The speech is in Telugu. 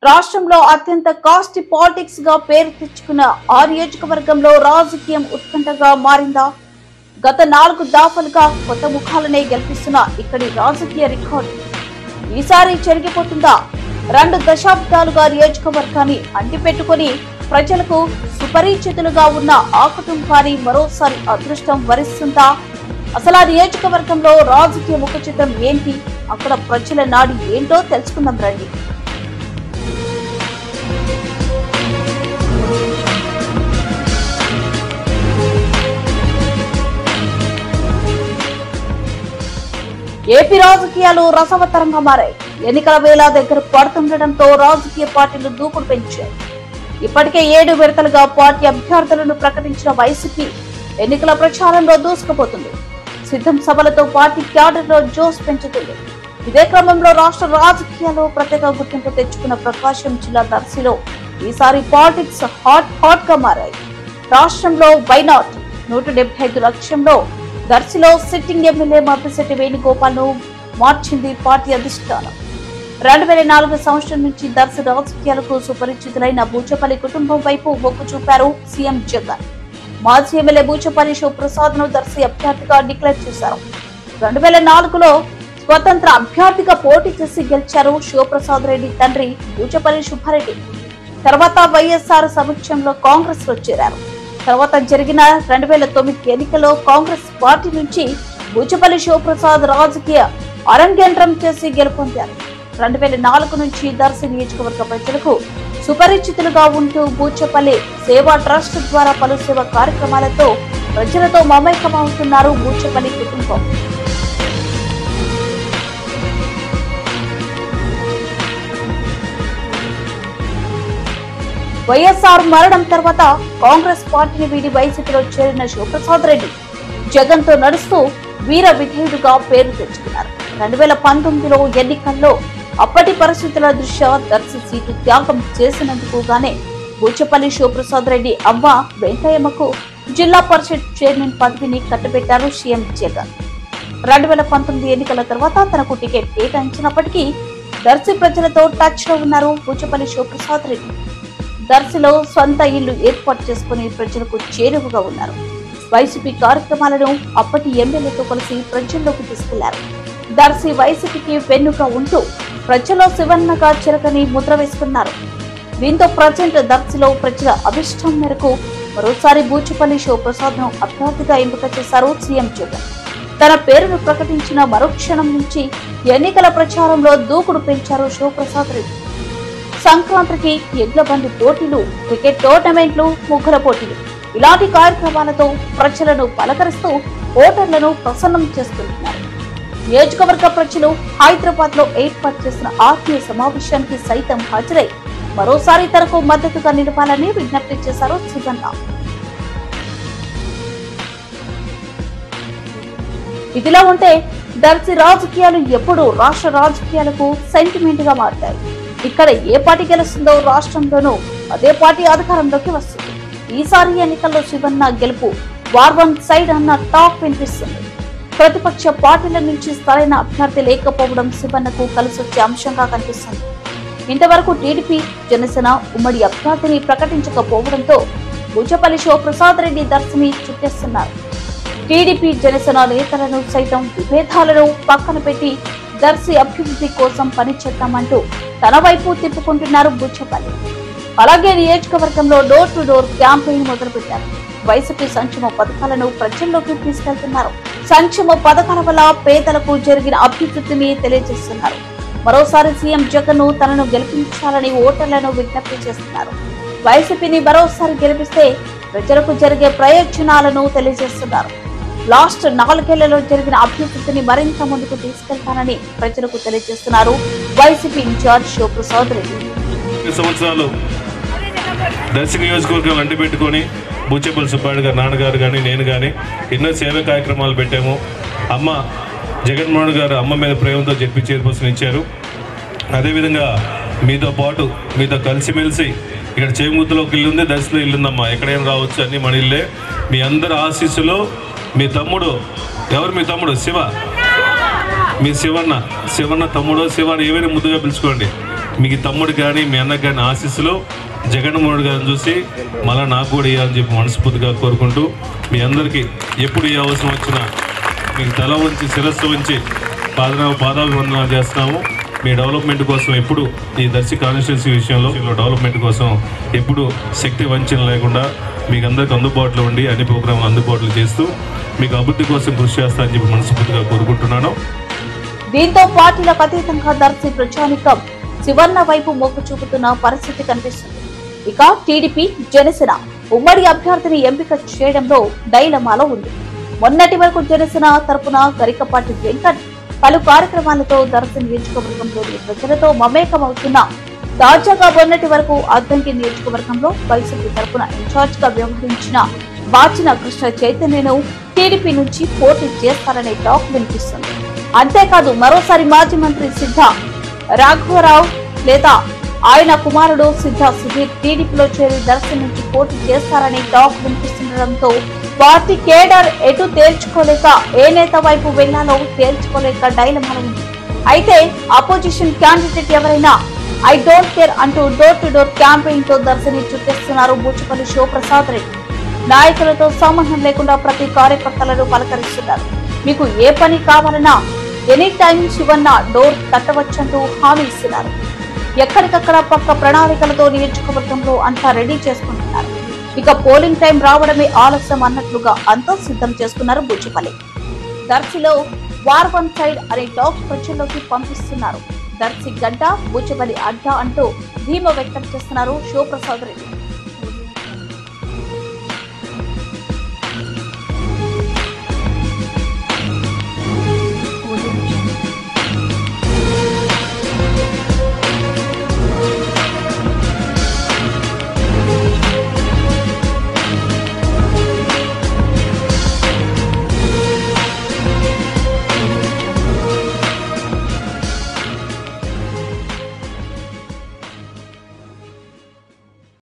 రాష్ట్రంలో అత్యంత కాస్టి పాలిటిక్స్ గా పేరు తెచ్చుకున్న ఆ నియోజకవర్గంలో రాజకీయం ఉత్కంఠగా మారిందా? గత 4 దఫాలుగా కొత్త ముఖాలనే గెలిపిస్తున్న ఇక్కడి రాజకీయ రికార్డు ఈసారి చెరిగిపోతుందా? 2 దశాబ్దాలుగా నియోజకవర్గాన్ని అంటిపెట్టుకుని ప్రజలకు సుపరిచితులుగా ఉన్న ఆ కుటుంబాన్ని మరోసారి అదృష్టం వరిస్తుందా? అసలు ఆ నియోజకవర్గంలో రాజకీయ ముఖ చిత్రం ఏంటి? అక్కడ ప్రజల నాడి ఏంటో తెలుసుకుందాం రండి. ఏపీ రాజకీయాలు రసవత్తరంగా మారాయి. ఎన్నికల వేళ దగ్గర పడుతుండటంతో రాజకీయ పార్టీలు దూకుడు పెంచాయి. ఇప్పటికే 7 విడతలుగా పార్టీ అభ్యర్థులను ప్రకటించిన వైసీపీ ఎన్నికల ప్రచారంలో దూసుకుపోతుంది. సిద్ధం సభలతో పార్టీ క్యాడర్లో జోష్ పెంచుతుంది. ఇదే క్రమంలో రాష్ట్ర రాజకీయాల్లో ప్రత్యేక గుర్తింపు తెచ్చుకున్న ప్రకాశం జిల్లా దర్శిలో ఈసారి పాలిటిక్స్ హాట్ గా మారాయి. రాష్ట్రంలో వైనాట్ 175 లక్ష్యంలో దర్శిలో సిట్టింగ్ ఎమ్మెల్యే మద్దిశెట్టి వేణుగోపాల్ ను మార్చింది పార్టీ అధిష్టానం. 2004 సంవత్సరం నుంచి దర్శి రాజకీయాలకు సుపరిచితులైన బూచపల్లి కుటుంబం వైపు మొగ్గు చూపారు సీఎం జగన్. మాజీ ఎమ్మెల్యే బూచపల్లి శివప్రసాద్ ను దర్శి అభ్యర్థిగా డిక్లేర్ చేశారు. 2004లో స్వతంత్ర అభ్యర్థిగా పోటీ చేసి గెలిచారు శివప్రసాద్ రెడ్డి తండ్రి బూచపల్లి సుబ్బారెడ్డి. తర్వాత వైఎస్ఆర్ సమక్షంలో కాంగ్రెస్ లో చేరారు. తర్వాత జరిగిన 2009 ఎన్నికల్లో కాంగ్రెస్ పార్టీ నుంచి బూచపల్లి శివప్రసాద్ రాజకీయ అరంగేట్రం చేసి గెలుపొందారు. 2004 నుంచి దర్శి నియోజకవర్గ ప్రజలకు సుపరిచితులుగా ఉంటూ బూచపల్లి సేవా ట్రస్ట్ ద్వారా పలు సేవా కార్యక్రమాలతో ప్రజలతో మమేకమవుతున్నారు బూచపల్లి కుటుంబం. వైఎస్ఆర్ మరణం తర్వాత కాంగ్రెస్ పార్టీని వీడి వైసీపీలో చేరిన శివప్రసాద్ రెడ్డి జగన్ తో నడుస్తూ వీర విధేయుడుగా పేరు తెచ్చుకున్నారు. 2019లో ఎన్నికల్లో అప్పటి పరిస్థితుల దృష్ట్యా దర్శి సీటు త్యాగం చేసినందుకు గానే బూచపల్లి శివప్రసాద్ రెడ్డి అవ్వ వెంకయ్యమ్మకు జిల్లా పరిషత్ చైర్మన్ పదవిని కట్టబెట్టారు సీఎం జగన్. 2019 ఎన్నికల తర్వాత తనకు టికెట్ కేటాయించినప్పటికీ దర్శి ప్రజలతో టచ్ లో ఉన్నారు బూచపల్లి శివప్రసాద్ రెడ్డి. దర్శిలో సొంత ఇల్లు ఏర్పాటు చేసుకుని ప్రజలకు చేరువగా ఉన్నారు. వైసీపీ కార్యక్రమాలను అప్పటి ఎమ్మెల్యేతో కలిసి ప్రజల్లోకి తీసుకెళ్లారు. దర్శి వైసీపీకి వెన్నుగా ఉంటూ ప్రజల్లో శివన్నగా చిరకని ముద్ర వేసుకున్నారు. దీంతో ప్రజెంట్ దర్శిలో ప్రజల అభిష్టం మేరకు మరోసారి బూచపల్లి శివప్రసాద్ ను అభ్యర్థిగా ఎంపిక చేశారు సీఎం జగన్. తన పేరును ప్రకటించిన మరుక్షణం నుంచి ఎన్నికల ప్రచారంలో దూకుడు పెంచారు శివప్రసాద్ రెడ్డి. సంక్రాంతికి ఎడ్ల బండి పోటీలు, క్రికెట్ టోర్నమెంట్లు, ముగ్గుల పోటీలు ఇలాంటి కార్యక్రమాలతో ప్రజలను పలకరిస్తూ ఓటర్లను ప్రసన్నం చేస్తున్నారు. నియోజకవర్గ ప్రజలు హైదరాబాద్ లో ఏర్పాటు చేసిన ఆత్మీయ సమావేశానికి సైతం హాజరై మరోసారి తనకు మద్దతుగా నిలపాలని విజ్ఞప్తి చేశారు శివన్న. ఇదిలా ఉంటే దర్శి రాజకీయాలు ఎప్పుడూ రాష్ట్ర రాజకీయాలకు సెంటిమెంట్ గా మారుతాయి. ఇక్కడ ఏ పార్టీ గెలుస్తుందో రాష్ట్రంలోనూ అదే పార్టీ అధికారంలోకి వస్తుంది. ఈసారి ఎన్నికల్లో శివన్న గెలుపు వార్ వన్ సైడ్ అన్న టాక్ వినిపిస్తుంది. ప్రతిపక్ష పార్టీల నుంచి సరైన అభ్యర్థి లేకపోవడం శివన్నకు కలిసొచ్చే అంశంగా కనిపిస్తుంది. ఇంతవరకు టీడీపీ జనసేన ఉమ్మడి అభ్యర్థిని ప్రకటించకపోవడంతో బూచపల్లి శివప్రసాద్ రెడ్డి దర్శిని చుట్టేస్తున్నారు. టీడీపీ జనసేన నేతలను సైతం విభేదాలను పక్కన పెట్టి దర్శి అభివృద్ధి కోసం పనిచేద్దామంటూ తన వైపు తిప్పుకుంటున్నారు బూచపల్లి. అలాగే నియోజకవర్గంలో డోర్ టు డోర్ క్యాంపెయిన్ మొదలుపెట్టారు. వైసీపీ సంక్షేమ పథకాలను ప్రజల్లోకి తీసుకెళ్తున్నారు. సంక్షేమ పథకాల వల్ల పేదలకు జరిగిన అభివృద్ధిని తెలియజేస్తున్నారు. మరోసారి సీఎం జగన్ తనను గెలిపించాలని ఓటర్లను విజ్ఞప్తి చేస్తున్నారు. వైసీపీని మరోసారి గెలిపిస్తే ప్రజలకు జరిగే ప్రయోజనాలను తెలియజేస్తున్నారు. లాస్ట్ 4 ఏళ్లలో జరిగిన అభివృద్ధిని మరింత ముందుకు తీసుకెళ్తానని ప్రజలకు తెలియజేస్తున్నారు వైసీపీ ఇన్ఛార్జ్ శివప్రసాద్ రెడ్డి. సంవత్సరాలు దర్శి నియోజకవర్గం అంటిపెట్టుకొని బూచపల్లి సుబ్బారెడ్డి గారు నాన్నగారు కానీ నేను కానీ ఎన్నో సేవా కార్యక్రమాలు పెట్టాము. అమ్మ జగన్మోహన్ గారు అమ్మ మీద ప్రేమతో చెప్పి చైర్పర్సన్ ఇచ్చారు. అదేవిధంగా మీతో పాటు మీతో కలిసిమెలిసి ఇక్కడ చేమూతులో ఒక ఇల్లు ఉంది, దర్శిలో ఇల్లు ఉందమ్మా, ఎక్కడైనా రావచ్చు, అన్ని మన ఇల్లే. మీ అందరి ఆశీస్సులో మీ తమ్ముడు, ఎవరు మీ తమ్ముడు? శివ, మీ శివన్న తమ్ముడు, శివని ఏమైనా ముద్దుగా పిలుచుకోండి. మీకు తమ్ముడు కానీ మీ అన్నకు కానీ ఆశీస్సులో జగన్మోహన్ గారిని చూసి మళ్ళీ నాకు కూడా ఇవ్వాలని చెప్పి మనస్ఫూర్తిగా కోరుకుంటూ మీ అందరికీ ఎప్పుడు ఏ అవసరం వచ్చినా మీకు తల వంచి శిరస్సు వంచి పాదాభివందనాలు చేస్తున్నాము. మీ డెవలప్మెంట్ కోసం ఎప్పుడు ఈ దర్శి కాన్స్టిట్యున్సీ విషయంలో డెవలప్మెంట్ కోసం ఎప్పుడు శక్తి వంచన లేకుండా మీకు అందరికి అందుబాటులో ఉండి అన్ని ప్రోగ్రాంలు అందుబాటులో చేస్తూ మీకు అభివృద్ధి కోసం కృషి చేస్తానని చెప్పి మనస్ఫూర్తిగా కోరుకుంటున్నాను. దీంతో పార్టీలకు అతీతంగా దర్శి ప్రజానికం శివన్న వైపు మొగ్గు చూపుతున్న పరిస్థితి కనిపిస్తుంది. ఇక టీడీపీ జనసేన ఉమ్మడి అభ్యర్థిని ఎంపిక చేయడంలో డైలమాలో ఉంది. మొన్నటి వరకు జనసేన తరపున గరికపాటి వెంకట్ పలు కార్యక్రమాలతో దర్శి నియోజకవర్గంలోని ప్రజలతో మమేకమవుతున్న తాజాగా మొన్నటి వరకు అద్దంకి నియోజకవర్గంలో వైసీపీ తరపున ఇన్ఛార్జ్ గా వ్యవహరించిన వాచిన కృష్ణ చైతన్యను టీడీపీ నుంచి పోటీ చేస్తారనే టాక్ వినిపిస్తుంది. అంతేకాదు మరోసారి మాజీ మంత్రి సిద్ధ రాఘవరావు లేదా ఆయన కుమారుడు సిద్ధ సుధీర్ టీడీపీలో చేరి దర్శి నుంచి పోటీ చేస్తారని టాక్ వినిపిస్తుండటంతో పార్టీ కేడర్ ఎటు తేల్చుకోలేక ఏ నేత వైపు వెళ్లాలో తేల్చుకోలేక డైలమాలో ఉంది. అయితే అపోజిషన్ క్యాండిడేట్ ఎవరైనా ఐ డోంట్ కేర్ అంటూ డోర్ టు డోర్ క్యాంపెయిన్ తో దర్శిని చుట్టేస్తున్నారు బూచిపల్లి శివప్రసాద్ రెడ్డి. నాయకులతో సంబంధం లేకుండా ప్రతి కార్యకర్తలను పలకరిస్తున్నారు. మీకు ఏ పని కావాలన్నా ఎనీ టైం శివన్న డోర్ తట్టవచ్చంటూ హామీ ఇస్తున్నారు. ఎక్కడికక్కడ పక్క ప్రణాళికలతో నియోజకవర్గంలో అంతా రెడీ చేసుకుంటున్నారు. ఇక పోలింగ్ టైం రావడమే ఆలస్యం అన్నట్లుగా అంతా సిద్ధం చేసుకున్నారు బూచిపల్లి. దర్శిలో వార్ వన్ సైడ్ అనే టాక్ ప్రజల్లోకి పంపిస్తున్నారు. దర్శి గడ్డ బూచిపల్లి అడ్డా అంటూ ధీమా వ్యక్తం చేస్తున్నారు శివప్రసాద్ రెడ్డి.